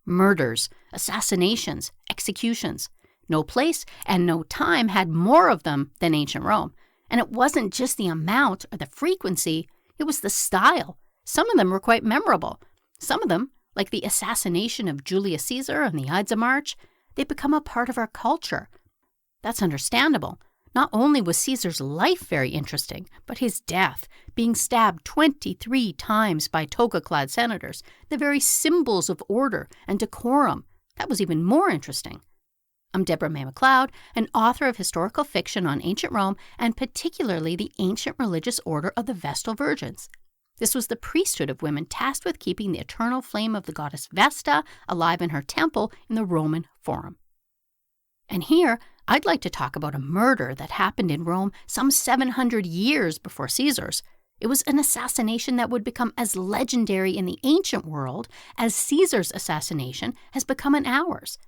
Murders, assassinations, executions. No place and no time had more of them than ancient Rome. And it wasn't just the amount or the frequency, it was the style. Some of them were quite memorable. Some of them, like the assassination of Julius Caesar and the Ides of March, they become a part of our culture. That's understandable. Not only was Caesar's life very interesting, but his death, being stabbed 23 times by toga-clad senators, the very symbols of order and decorum, that was even more interesting. I'm Debra May Macleod, an author of historical fiction on ancient Rome and particularly the ancient religious order of the Vestal Virgins. This was the priesthood of women tasked with keeping the eternal flame of the goddess Vesta alive in her temple in the Roman Forum. And here, I'd like to talk about a murder that happened in Rome some 700 years before Caesar's. It was an assassination that would become as legendary in the ancient world as Caesar's assassination has become in ours.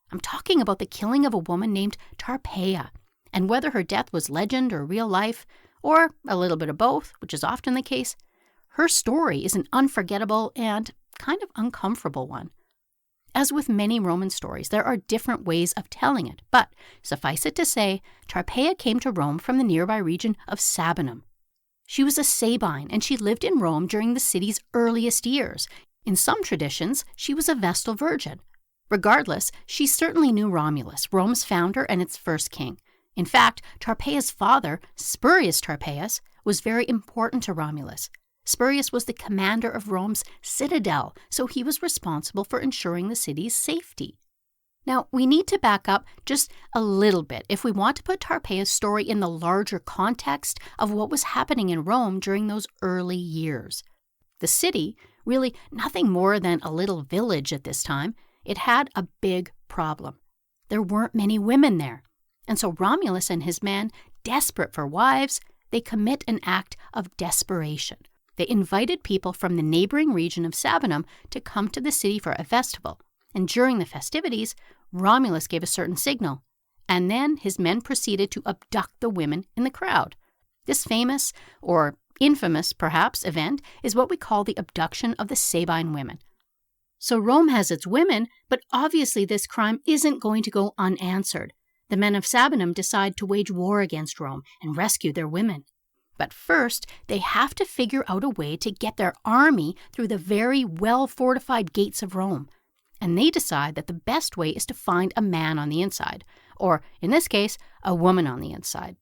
I'm talking about the killing of a woman named Tarpeia, and whether her death was legend or real life, or a little bit of both, which is often the case, her story is an unforgettable and kind of uncomfortable one. As with many Roman stories, there are different ways of telling it, but suffice it to say, Tarpeia came to Rome from the nearby region of Sabinum. She was a Sabine, and she lived in Rome during the city's earliest years. In some traditions, she was a Vestal Virgin. Regardless, she certainly knew Romulus, Rome's founder and its first king. In fact, Tarpeia's father, Spurius Tarpeius, was very important to Romulus. Spurius was the commander of Rome's citadel, so he was responsible for ensuring the city's safety. Now, we need to back up just a little bit if we want to put Tarpeia's story in the larger context of what was happening in Rome during those early years. The city, really nothing more than a little village at this time, it had a big problem. There weren't many women there. And so Romulus and his men, desperate for wives, they commit an act of desperation. They invited people from the neighboring region of Sabinum to come to the city for a festival. And during the festivities, Romulus gave a certain signal. And then his men proceeded to abduct the women in the crowd. This famous, or infamous perhaps, event is what we call the abduction of the Sabine women. So Rome has its women, but obviously this crime isn't going to go unanswered. The men of Sabinum decide to wage war against Rome and rescue their women. But first, they have to figure out a way to get their army through the very well-fortified gates of Rome. And they decide that the best way is to find a man on the inside, or, in this case, a woman on the inside.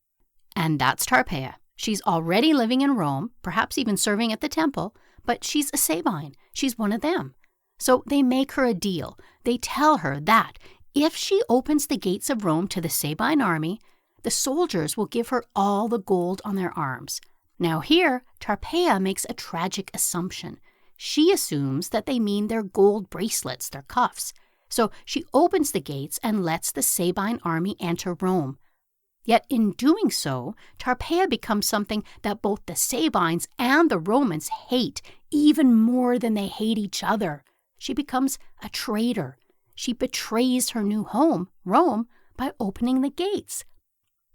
And that's Tarpeia. She's already living in Rome, perhaps even serving at the temple, but she's a Sabine. She's one of them. So they make her a deal. They tell her that if she opens the gates of Rome to the Sabine army, the soldiers will give her all the gold on their arms. Now here, Tarpeia makes a tragic assumption. She assumes that they mean their gold bracelets, their cuffs. So she opens the gates and lets the Sabine army enter Rome. Yet in doing so, Tarpeia becomes something that both the Sabines and the Romans hate even more than they hate each other. She becomes a traitor. She betrays her new home, Rome, by opening the gates.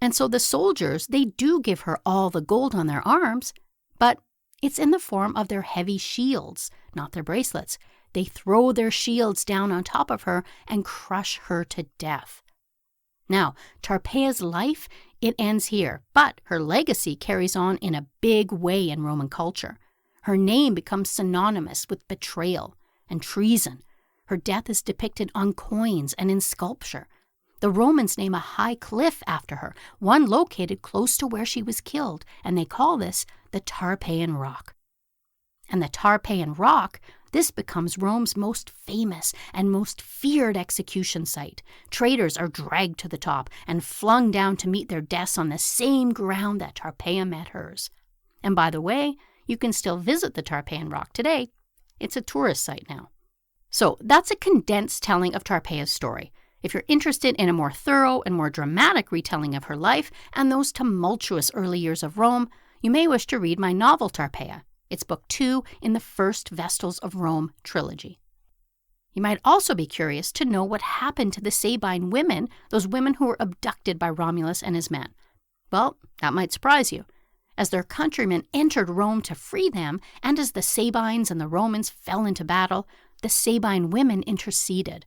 And so the soldiers, they do give her all the gold on their arms, but it's in the form of their heavy shields, not their bracelets. They throw their shields down on top of her and crush her to death. Now, Tarpeia's life, it ends here, but her legacy carries on in a big way in Roman culture. Her name becomes synonymous with betrayal and treason. Her death is depicted on coins and in sculpture. The Romans name a high cliff after her, one located close to where she was killed, and they call this the Tarpeian Rock. And the Tarpeian Rock, this becomes Rome's most famous and most feared execution site. Traitors are dragged to the top and flung down to meet their deaths on the same ground that Tarpeia met hers. And by the way, you can still visit the Tarpeian Rock today. It's a tourist site now. So that's a condensed telling of Tarpeia's story. If you're interested in a more thorough and more dramatic retelling of her life and those tumultuous early years of Rome, you may wish to read my novel Tarpeia. It's book 2 in the First Vestals of Rome trilogy. You might also be curious to know what happened to the Sabine women, those women who were abducted by Romulus and his men. Well, that might surprise you. As their countrymen entered Rome to free them, and as the Sabines and the Romans fell into battle, the Sabine women interceded.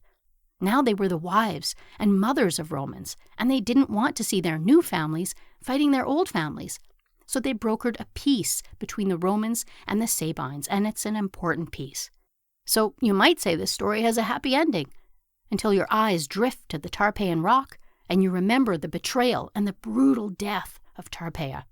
Now they were the wives and mothers of Romans, and they didn't want to see their new families fighting their old families. So they brokered a peace between the Romans and the Sabines, and it's an important peace. So you might say this story has a happy ending, until your eyes drift to the Tarpeian rock and you remember the betrayal and the brutal death of Tarpeia.